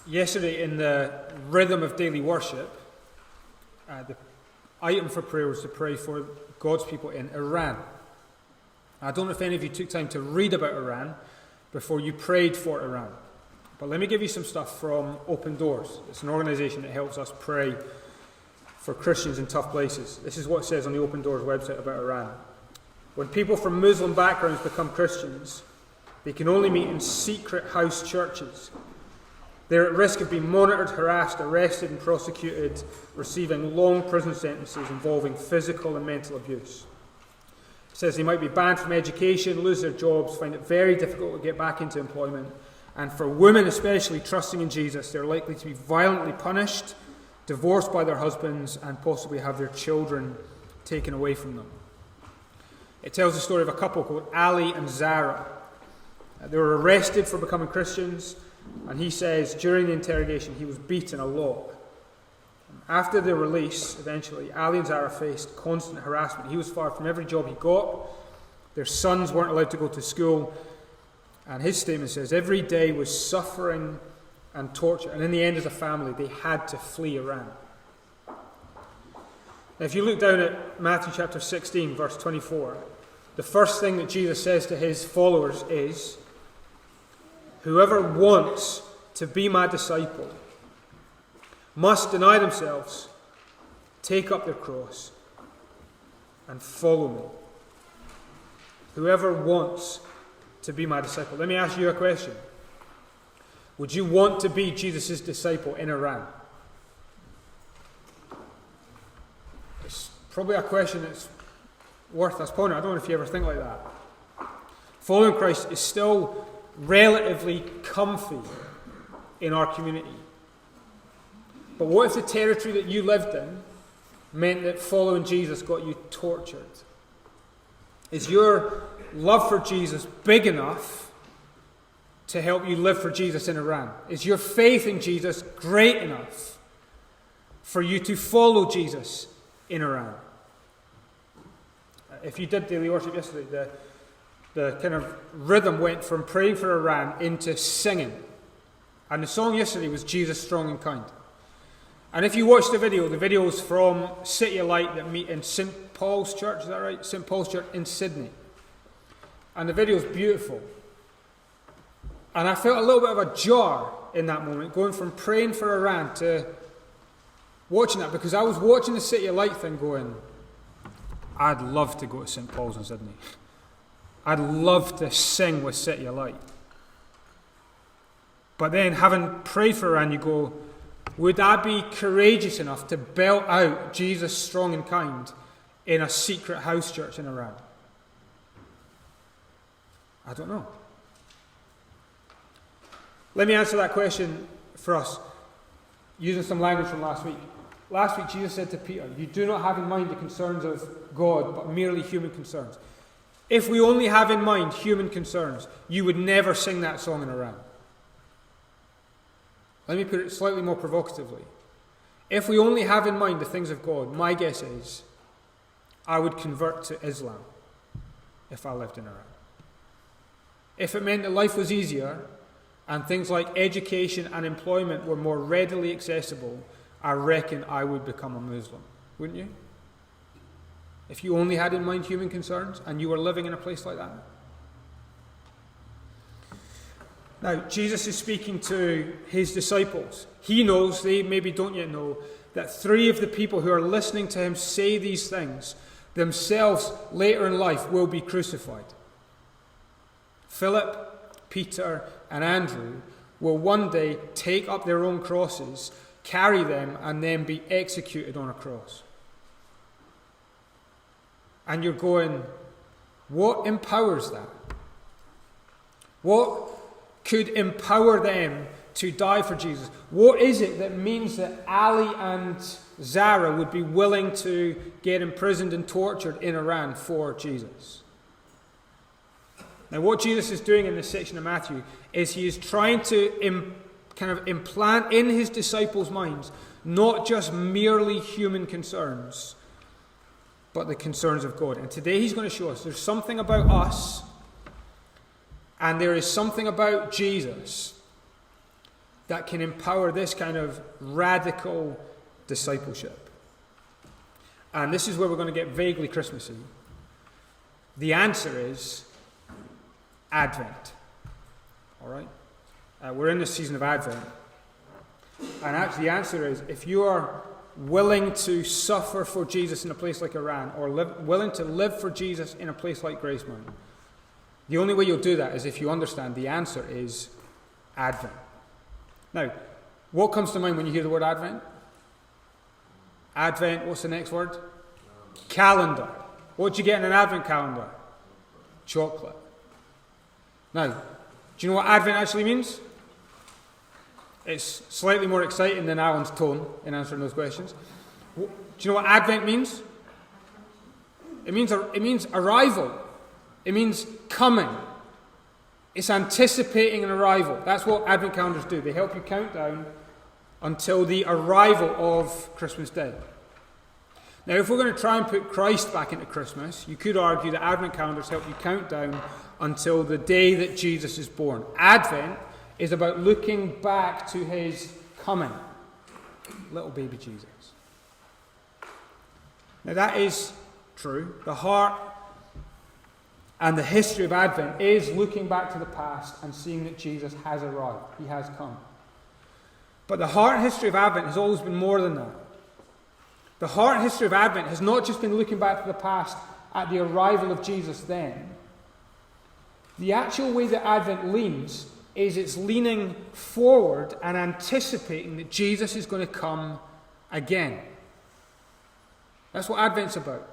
Yesterday, in the rhythm of daily worship, the item for prayer was to pray for God's people in Iran. I don't know if any of you took time to read about Iran before you prayed for Iran. But let me give you some stuff from Open Doors. It's an organization that helps us pray for Christians in tough places. This is what it says on the Open Doors website about Iran. When people from Muslim backgrounds become Christians, they can only meet in secret house churches. They're at risk of being monitored, harassed, arrested and prosecuted, receiving long prison sentences involving physical and mental abuse. It says they might be banned from education, lose their jobs, find it very difficult to get back into employment. And for women especially trusting in Jesus, they're likely to be violently punished, divorced by their husbands, and possibly have their children taken away from them. It tells the story of a couple called Ali and Zara. They were arrested for becoming Christians, and he says during the interrogation he was beaten a lot. After their release, eventually, Ali and Zara faced constant harassment. He was fired from every job he got. Their sons weren't allowed to go to school. And his statement says, every day was suffering and torture. And in the end, as a family, they had to flee Iran. Now, if you look down at Matthew chapter 16, verse 24, the first thing that Jesus says to his followers is, whoever wants to be my disciple must deny themselves, take up their cross, and follow me. Whoever wants to be my disciple. Let me ask you a question. Would you want to be Jesus' disciple in Iran? It's probably a question that's worth us pondering. I don't know if you ever think like that. Following Christ is still relatively comfy in our community. But what if the territory that you lived in meant that following Jesus got you tortured? Is your love for Jesus big enough to help you live for Jesus in Iran? Is your faith in Jesus great enough for you to follow Jesus in Iran? If you did daily worship yesterday, the kind of rhythm went from praying for Iran into singing. And the song yesterday was Jesus Strong and Kind. And if you watch the video's from City of Light that meet in St. Paul's Church, is that right? St. Paul's Church in Sydney. And the video's beautiful. And I felt a little bit of a jar in that moment, going from praying for Iran to watching that, because I was watching the City of Light thing going, I'd love to go to St. Paul's in Sydney. I'd love to sing with City of Light. But then, having prayed for Iran, you go, would I be courageous enough to belt out Jesus Strong and Kind in a secret house church in Iran? I don't know. Let me answer that question for us using some language from last week. Last week, Jesus said to Peter, you do not have in mind the concerns of God, but merely human concerns. If we only have in mind human concerns, you would never sing that song in Iran. Let me put it slightly more provocatively. If we only have in mind the things of God, my guess is I would convert to Islam if I lived in Iran. If it meant that life was easier and things like education and employment were more readily accessible, I reckon I would become a Muslim. Wouldn't you? If you only had in mind human concerns and you were living in a place like that. Now, Jesus is speaking to his disciples. He knows, they maybe don't yet know, that three of the people who are listening to him say these things themselves later in life will be crucified. Philip, Peter, and Andrew will one day take up their own crosses, carry them, and then be executed on a cross. And you're going, what empowers that? What could empower them to die for Jesus? What is it that means that Ali and Zara would be willing to get imprisoned and tortured in Iran for Jesus? Now, what Jesus is doing in this section of Matthew is he is trying to kind of implant in his disciples' minds not just merely human concerns, but the concerns of God. And today he's going to show us there's something about us and there is something about Jesus that can empower this kind of radical discipleship? And this is where we're going to get vaguely Christmassy. The answer is Advent. All right? We're in the season of Advent. And actually the answer is, if you are willing to suffer for Jesus in a place like Iran, or willing to live for Jesus in a place like Gracemount, the only way you'll do that is if you understand the answer is Advent. Now, what comes to mind when you hear the word Advent? Advent, what's the next word? Calendar. What do you get in an Advent calendar? Chocolate. Now, do you know what Advent actually means? It's slightly more exciting than Alan's tone in answering those questions. Do you know what Advent means? It means arrival. It means coming. It's anticipating an arrival. That's what Advent calendars do. They help you count down until the arrival of Christmas Day. Now, if we're going to try and put Christ back into Christmas, you could argue that Advent calendars help you count down until the day that Jesus is born. Advent is about looking back to his coming. Little baby Jesus. Now, that is true. The heart and the history of Advent is looking back to the past and seeing that Jesus has arrived. He has come. But the heart and history of Advent has always been more than that. The heart and history of Advent has not just been looking back to the past at the arrival of Jesus then. The actual way that Advent leans is it's leaning forward and anticipating that Jesus is going to come again. That's what Advent's about.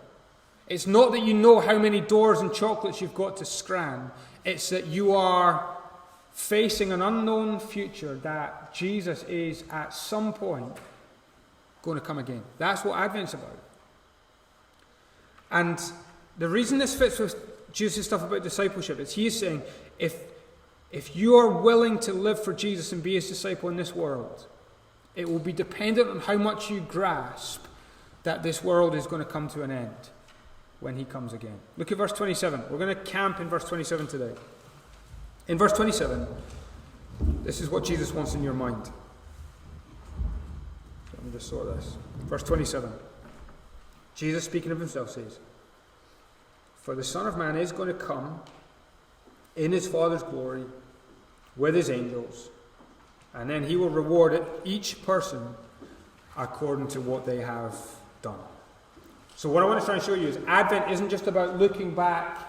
It's not that you know how many doors and chocolates you've got to scran. It's that you are facing an unknown future that Jesus is at some point going to come again. That's what Advent's about. And the reason this fits with Jesus' stuff about discipleship is he is saying, if you are willing to live for Jesus and be his disciple in this world, it will be dependent on how much you grasp that this world is going to come to an end when he comes again. Look at verse 27. We're going to camp in verse 27 today. In verse 27, this is what Jesus wants in your mind. So let me just sort this. Verse 27. Jesus, speaking of himself, says, "For the Son of Man is going to come in his Father's glory with his angels, and then he will reward each person according to what they have done." So what I want to try and show you is Advent isn't just about looking back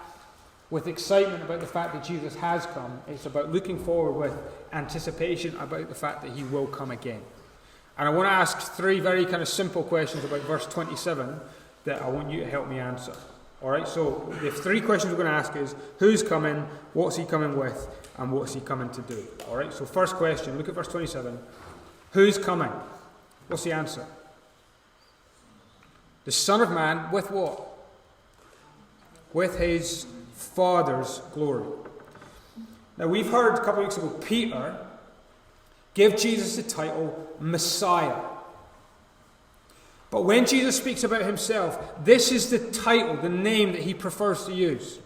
with excitement about the fact that Jesus has come. It's about looking forward with anticipation about the fact that he will come again. And I want to ask three very kind of simple questions about verse 27 that I want you to help me answer. Alright, so the three questions we're going to ask is, who's coming, what's he coming with, and what's he coming to do? Alright, so first question, look at verse 27. Who's coming? What's the answer? The Son of Man with what? With his Father's glory. Now we've heard a couple of weeks ago Peter give Jesus the title Messiah. But when Jesus speaks about himself, this is the title, the name that he prefers to use.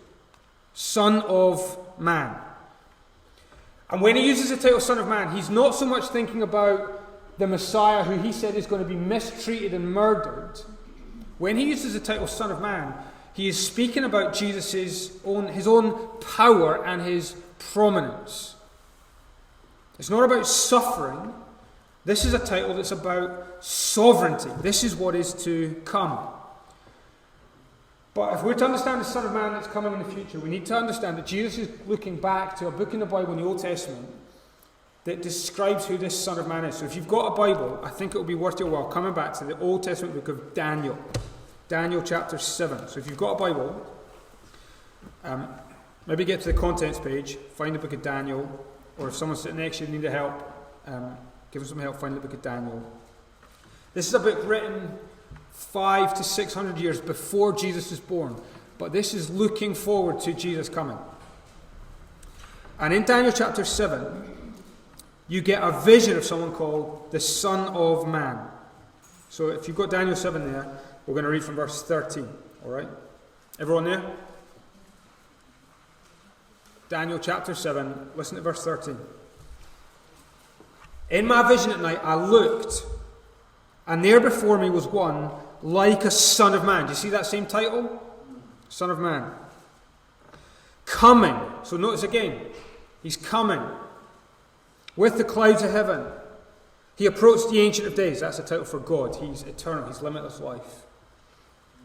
Son of Man. And when he uses the title Son of Man, he's not so much thinking about the Messiah who he said is going to be mistreated and murdered. When he uses the title Son of Man, he is speaking about Jesus' his own power and his prominence. It's not about suffering. This is a title that's about sovereignty. This is what is to come. But if we're to understand the Son of Man that's coming in the future, we need to understand that Jesus is looking back to a book in the Bible in the Old Testament that describes who this Son of Man is. So if you've got a Bible, I think it will be worth your while coming back to the Old Testament book of Daniel. Daniel chapter 7. So if you've got a Bible, maybe get to the contents page, find the book of Daniel, or if someone's sitting next to you and need help, give them some help, find the book of Daniel. This is a book written 500 to 600 years before Jesus is born, but this is looking forward to Jesus coming. And in Daniel chapter 7, you get a vision of someone called the Son of Man. So if you've got Daniel 7 there, we're going to read from verse 13. Alright? Everyone there? Daniel chapter 7, listen to verse 13. In my vision at night, I looked, and there before me was one like a son of man. Do you see that same title? Son of Man. Coming. So notice again, he's coming with the clouds of heaven. He approached the Ancient of Days. That's the title for God. He's eternal. He's limitless life.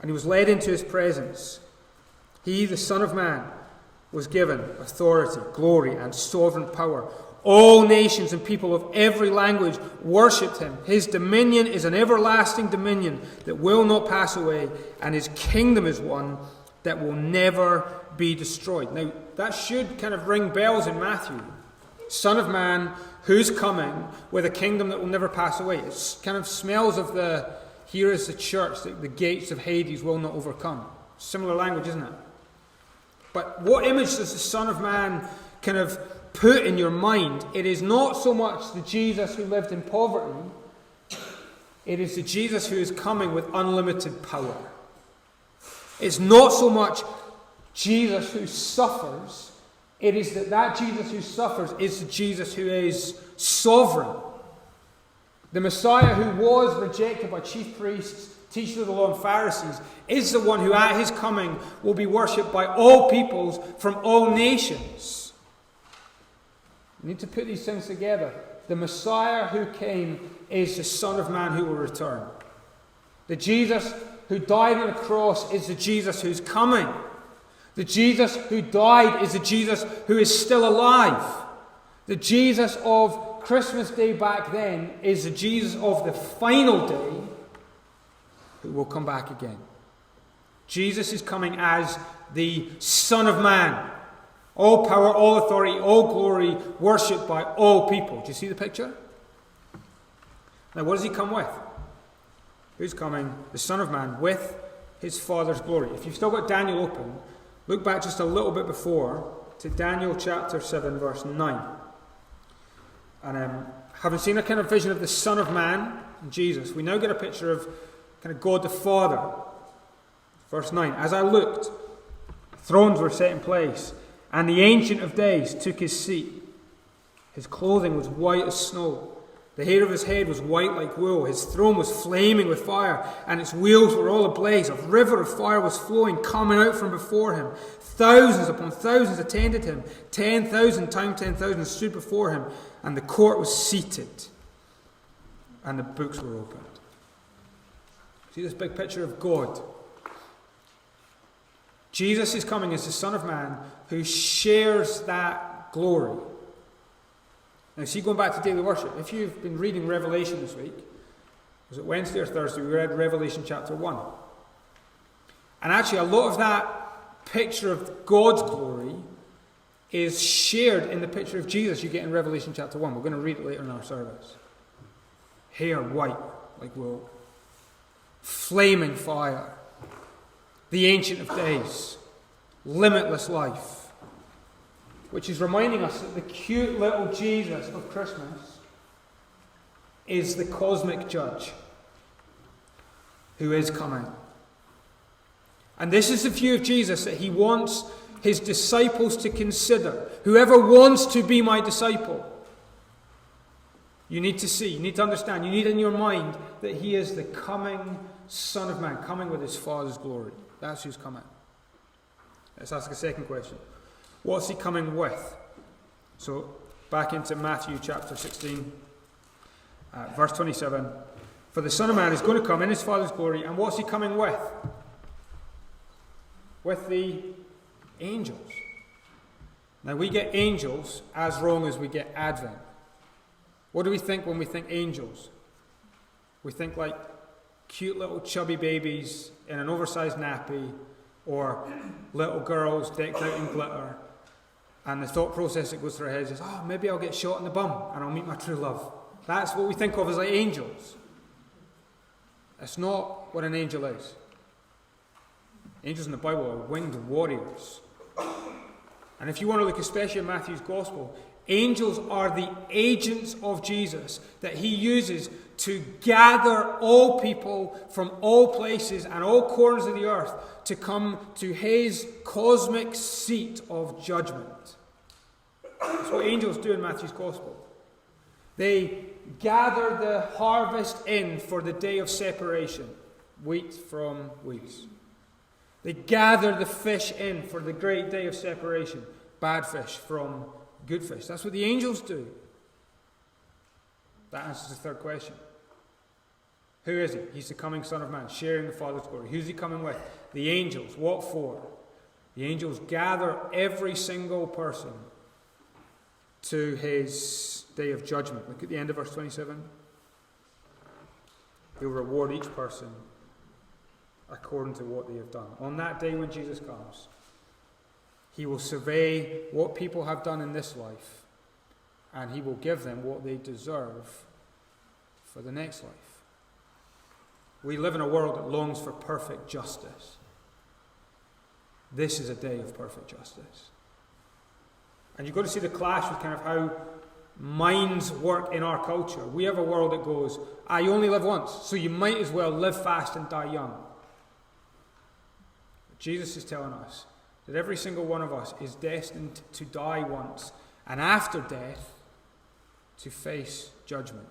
And he was led into his presence. He, the Son of Man, was given authority, glory, and sovereign power. All nations and people of every language worshipped him. His dominion is an everlasting dominion that will not pass away, and his kingdom is one that will never be destroyed. Now, that should kind of ring bells in Matthew. Son of Man, who's coming with a kingdom that will never pass away. It kind of smells of here is the church, that the gates of Hades will not overcome. Similar language, isn't it? But what image does the Son of Man kind of put in your mind? It is not so much the Jesus who lived in poverty. It is the Jesus who is coming with unlimited power. It's not so much Jesus who suffers. It is that Jesus who suffers is the Jesus who is sovereign. The Messiah who was rejected by chief priests, teachers of the law, and Pharisees is the one who at his coming will be worshipped by all peoples from all nations. You need to put these things together. The Messiah who came is the Son of Man who will return. The Jesus who died on the cross is the Jesus who's coming. The Jesus who died is the Jesus who is still alive. The Jesus of Christmas Day back then is the Jesus of the final day who will come back again. Jesus is coming as the Son of Man. All power, all authority, all glory, worshipped by all people. Do you see the picture? Now, what does he come with? Who's coming? The Son of Man with his Father's glory. If you've still got Daniel open, look back just a little bit before to Daniel chapter 7, verse 9. And having seen a kind of vision of the Son of Man, Jesus, we now get a picture of kind of God the Father. Verse 9. As I looked, thrones were set in place, and the Ancient of Days took his seat. His clothing was white as snow. The hair of his head was white like wool. His throne was flaming with fire, and its wheels were all ablaze. A river of fire was flowing, coming out from before him. Thousands upon thousands attended him. 10,000 times 10,000 stood before him, and the court was seated, and the books were opened. See this big picture of God. Jesus is coming as the Son of Man who shares that glory. Now, see, going back to daily worship, if you've been reading Revelation this week, was it Wednesday or Thursday, we read Revelation chapter 1. And actually, a lot of that picture of God's glory is shared in the picture of Jesus you get in Revelation chapter 1. We're going to read it later in our service. Hair white like wool. Flaming fire. The Ancient of Days. Limitless life. Which is reminding us that the cute little Jesus of Christmas is the cosmic judge who is coming. And this is the view of Jesus that he wants his disciples to consider. Whoever wants to be my disciple, you need to see, you need to understand, you need in your mind that he is the coming Son of Man, coming with his Father's glory. That's who's coming. Let's ask a second question. What's he coming with? So, back into Matthew chapter 16, verse 27. For the Son of Man is going to come in his Father's glory, and what's he coming with? With the angels. Now, we get angels as wrong as we get Advent. What do we think when we think angels? We think like cute little chubby babies in an oversized nappy, or little girls decked out in glitter. And the thought process that goes through our heads is, oh, maybe I'll get shot in the bum and I'll meet my true love. That's what we think of as like angels. That's not what an angel is. Angels in the Bible are winged warriors. And if you want to look especially at Matthew's Gospel, angels are the agents of Jesus that he uses to gather all people from all places and all corners of the earth to come to his cosmic seat of judgment. That's what angels do in Matthew's Gospel. They gather the harvest in for the day of separation, wheat from weeds. They gather the fish in for the great day of separation, bad fish from good fish. That's what the angels do. That answers the third question. Who is he? He's the coming Son of Man, sharing the Father's glory. Who's he coming with? The angels. What for? The angels gather every single person to his day of judgment. Look at the end of verse 27. He'll reward each person according to what they have done. On that day when Jesus comes, he will survey what people have done in this life, and he will give them what they deserve for the next life. We live in a world that longs for perfect justice. This is a day of perfect justice. And you've got to see the clash with kind of how minds work in our culture. We have a world that goes, you only live once, so you might as well live fast and die young. But Jesus is telling us that every single one of us is destined to die once, and after death, to face judgment.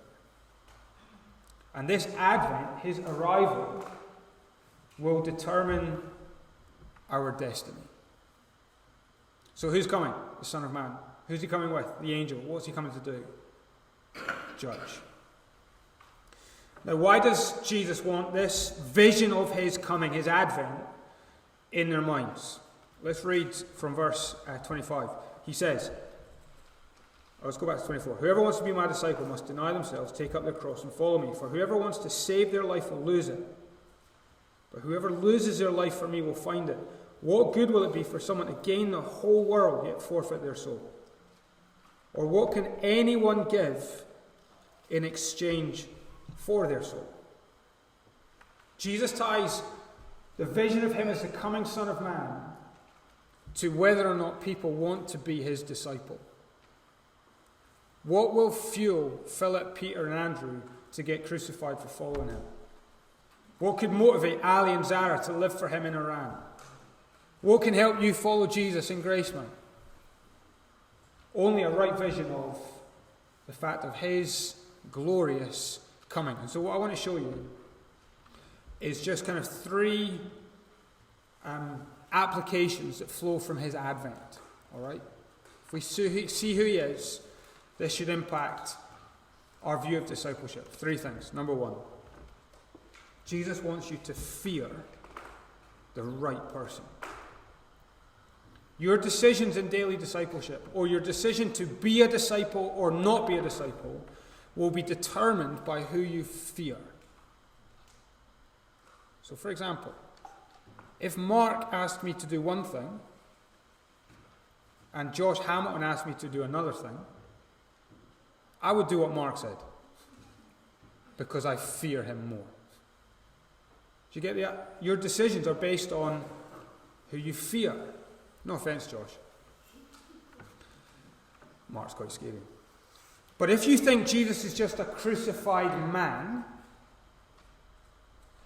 And this Advent, his arrival, will determine our destiny. So who's coming? The Son of Man. Who's he coming with? The angel. What's he coming to do? Judge. Now, why does Jesus want this vision of his coming, his Advent, in their minds? Let's read from verse 25. He says, let's go back to 24. Whoever wants to be my disciple must deny themselves, take up their cross, and follow me. For whoever wants to save their life will lose it. But whoever loses their life for me will find it. What good will it be for someone to gain the whole world yet forfeit their soul? Or what can anyone give in exchange for their soul? Jesus ties the vision of him as the coming Son of Man to whether or not people want to be his disciple. What will fuel Philip, Peter, and Andrew to get crucified for following him? What could motivate Ali and Zara to live for him in Iran? What can help you follow Jesus in Graceman? Only a right vision of the fact of his glorious coming. And so what I want to show you is just kind of three applications that flow from his advent. All right? If we see who he is, this should impact our view of discipleship. Three things. Number one, Jesus wants you to fear the right person. Your decisions in daily discipleship, or your decision to be a disciple or not be a disciple, will be determined by who you fear. So, for example, if Mark asked me to do one thing, and Josh Hamilton asked me to do another thing, I would do what Mark said, because I fear him more. Do you get that? Your decisions are based on who you fear. No offense, Josh. Mark's quite scary. But if you think Jesus is just a crucified man,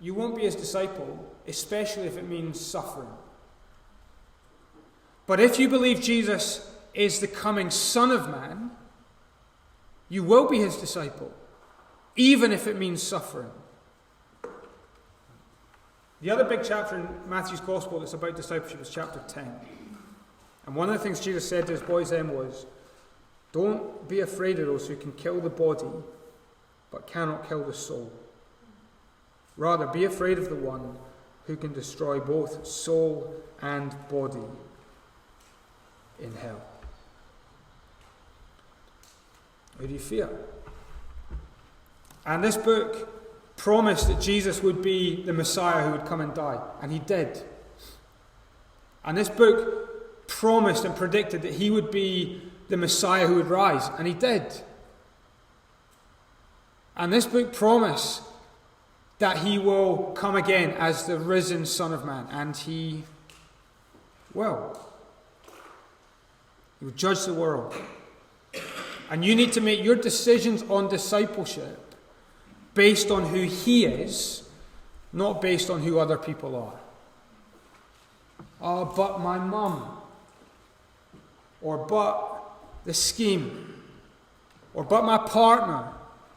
you won't be his disciple, especially if it means suffering. But if you believe Jesus is the coming Son of Man, you will be his disciple, even if it means suffering. The other big chapter in Matthew's Gospel that's about discipleship is chapter 10. And one of the things Jesus said to his boys then was, don't be afraid of those who can kill the body, but cannot kill the soul. Rather, be afraid of the one who can destroy both soul and body in hell. Who do you fear? And this book promised that Jesus would be the Messiah who would come and die, and he did. And this book promised and predicted that he would be the Messiah who would rise, and he did. And this book promised that he will come again as the risen Son of Man, and he will. He will judge the world. And you need to make your decisions on discipleship based on who he is, not based on who other people are. Oh, but my mum, or but the scheme, or but my partner,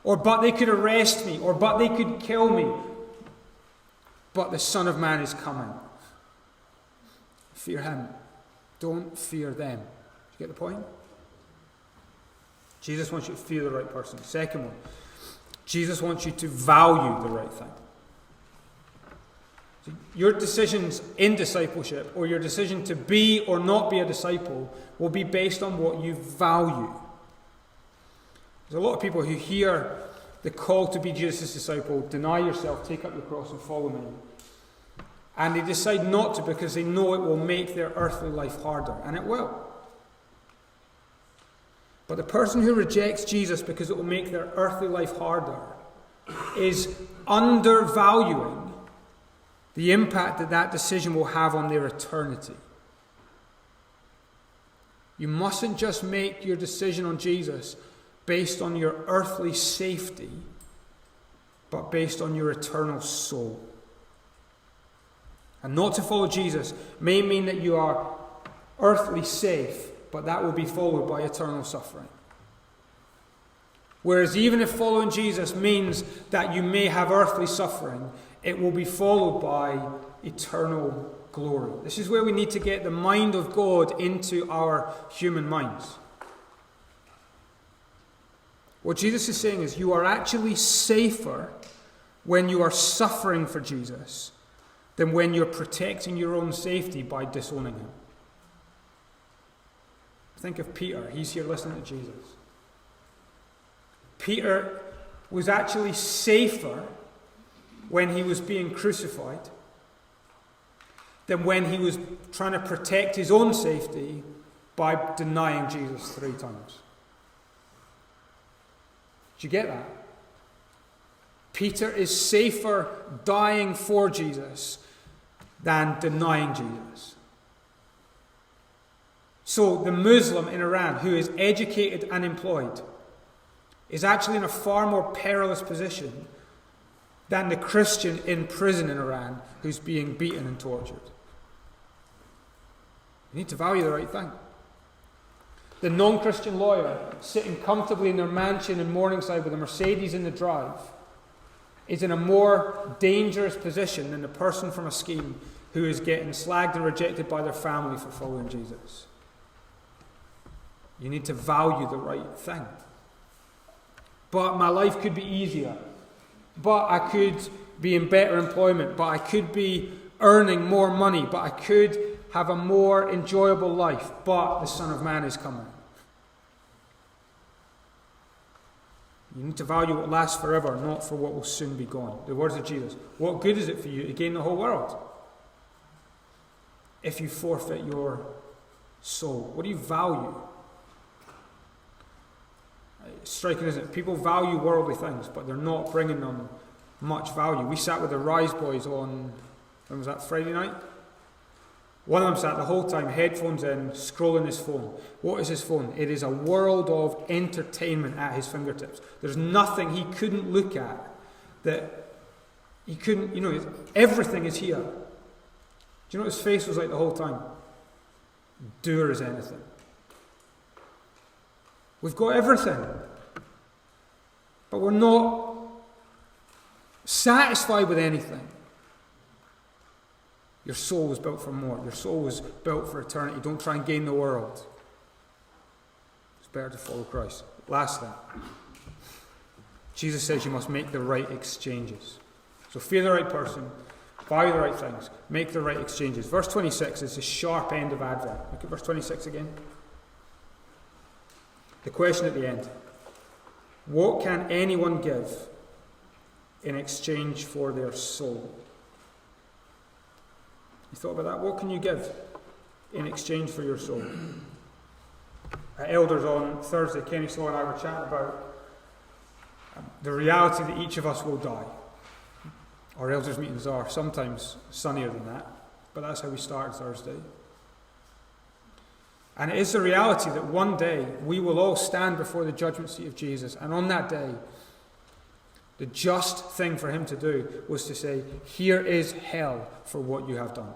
Or, but they could arrest me. Or, but they could kill me. But the Son of Man is coming. Fear him. Don't fear them. Do you get the point? Jesus wants you to fear the right person. Second one, Jesus wants you to value the right thing. So your decisions in discipleship, or your decision to be or not be a disciple, will be based on what you value. There's a lot of people who hear the call to be Jesus' disciple, deny yourself, take up your cross and follow me. And they decide not to because they know it will make their earthly life harder. And it will. But the person who rejects Jesus because it will make their earthly life harder is undervaluing the impact that that decision will have on their eternity. You mustn't just make your decision on Jesus based on your earthly safety, but based on your eternal soul. And not to follow Jesus may mean that you are earthly safe, but that will be followed by eternal suffering. Whereas even if following Jesus means that you may have earthly suffering, it will be followed by eternal glory. This is where we need to get the mind of God into our human minds. What Jesus is saying is you are actually safer when you are suffering for Jesus than when you're protecting your own safety by disowning him. Think of Peter. He's here listening to Jesus. Peter was actually safer when he was being crucified than when he was trying to protect his own safety by denying Jesus 3 times. Did you get that? Peter is safer dying for Jesus than denying Jesus. So the Muslim in Iran who is educated and employed is actually in a far more perilous position than the Christian in prison in Iran who's being beaten and tortured. You need to value the right thing. The non-Christian lawyer sitting comfortably in their mansion in Morningside with a Mercedes in the drive is in a more dangerous position than the person from a scheme who is getting slagged and rejected by their family for following Jesus. You need to value the right thing. But my life could be easier. But I could be in better employment. But I could be earning more money. But I could have a more enjoyable life. But the Son of Man is coming. You need to value what lasts forever, not for what will soon be gone. The words of Jesus. What good is it for you to gain the whole world if you forfeit your soul? What do you value? It's striking, isn't it? People value worldly things, but they're not bringing them much value. We sat with the Rise boys on, when was that, Friday night? One of them sat the whole time, headphones in, scrolling his phone. What is his phone? It is a world of entertainment at his fingertips. There's nothing he couldn't look at that he couldn't, everything is here. Do you know what his face was like the whole time? Dour as anything. We've got everything. But we're not satisfied with anything. Your soul was built for more. Your soul was built for eternity. Don't try and gain the world. It's better to follow Christ. Last thing. Jesus says you must make the right exchanges. So fear the right person, value the right things, make the right exchanges. Verse 26 is the sharp end of Advent. Look at verse 26 again. The question at the end. What can anyone give in exchange for their soul? You thought about that? What can you give in exchange for your soul? Elders on Thursday, Kenny Slow and I were chatting about the reality that each of us will die. Our elders' meetings are sometimes sunnier than that, but that's how we started Thursday. And it is the reality that one day we will all stand before the judgment seat of Jesus, and on that day, the just thing for him to do was to say, here is hell for what you have done.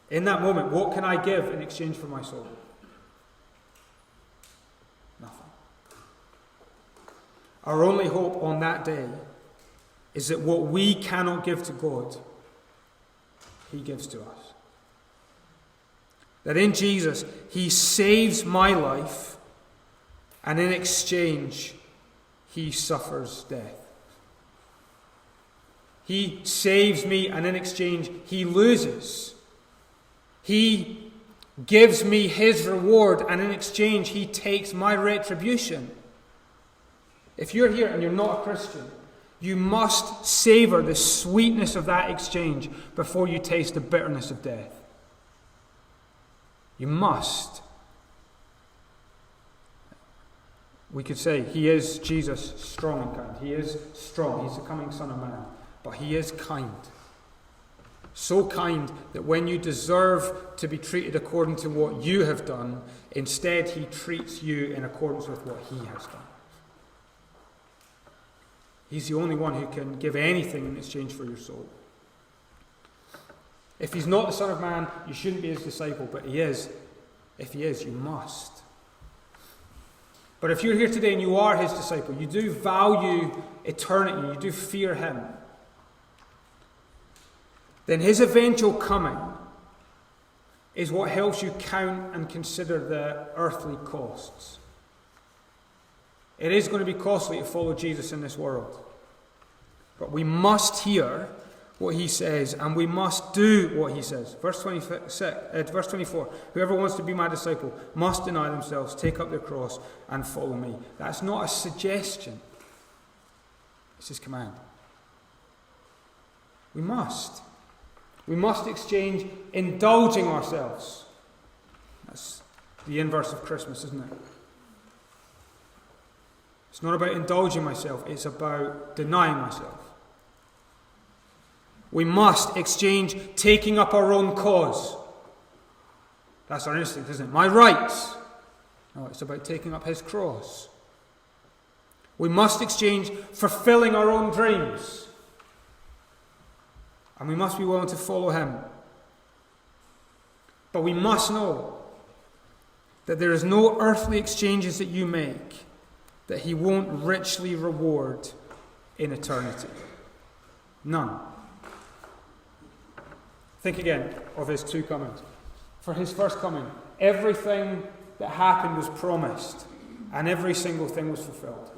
In that moment, what can I give in exchange for my soul? Nothing. Our only hope on that day is that what we cannot give to God, he gives to us. That in Jesus, he saves my life, and in exchange, he suffers death. He saves me, and in exchange, he loses. He gives me his reward, and in exchange, he takes my retribution. If you're here and you're not a Christian, you must savor the sweetness of that exchange before you taste the bitterness of death. You must. We could say he is, Jesus, strong and kind. He is strong. He's the coming Son of Man. But he is kind. So kind that when you deserve to be treated according to what you have done, instead he treats you in accordance with what he has done. He's the only one who can give anything in exchange for your soul. If he's not the Son of Man, you shouldn't be his disciple, but he is. If he is, you must. But if you're here today and you are his disciple, you do value eternity, you do fear him, then his eventual coming is what helps you count and consider the earthly costs. It is going to be costly to follow Jesus in this world. But we must hear what he says, and we must do what he says. Verse 24, whoever wants to be my disciple must deny themselves, take up their cross, and follow me. That's not a suggestion. It's his command. We must. We must exchange indulging ourselves. That's the inverse of Christmas, isn't it? It's not about indulging myself, it's about denying myself. We must exchange taking up our own cause. That's our instinct, isn't it? My rights. No, it's about taking up his cross. We must exchange fulfilling our own dreams. And we must be willing to follow him. But we must know that there is no earthly exchanges that you make that he won't richly reward in eternity. None. Think again of his two comings. For his first coming, everything that happened was promised, and every single thing was fulfilled.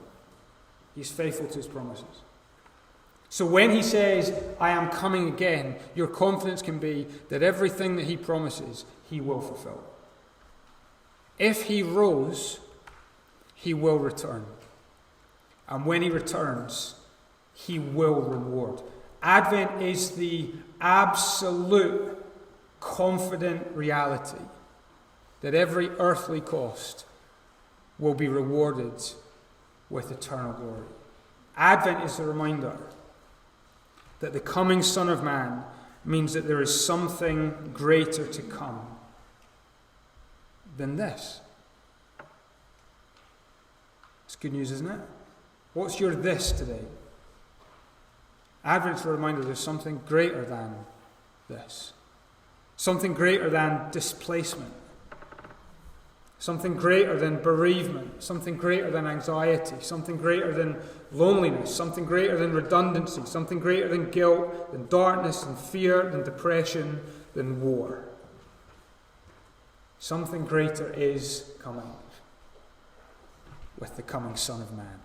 He's faithful to his promises. So when he says, I am coming again, your confidence can be that everything that he promises, he will fulfill. If he rose, he will return. And when he returns, he will reward. Advent is the absolute confident reality that every earthly cost will be rewarded with eternal glory. Advent is the reminder that the coming Son of Man means that there is something greater to come than this. It's good news, isn't it? What's your this today? Advent's a reminder there's something greater than this. Something greater than displacement. Something greater than bereavement. Something greater than anxiety. Something greater than loneliness. Something greater than redundancy. Something greater than guilt, than darkness, than fear, than depression, than war. Something greater is coming with the coming Son of Man.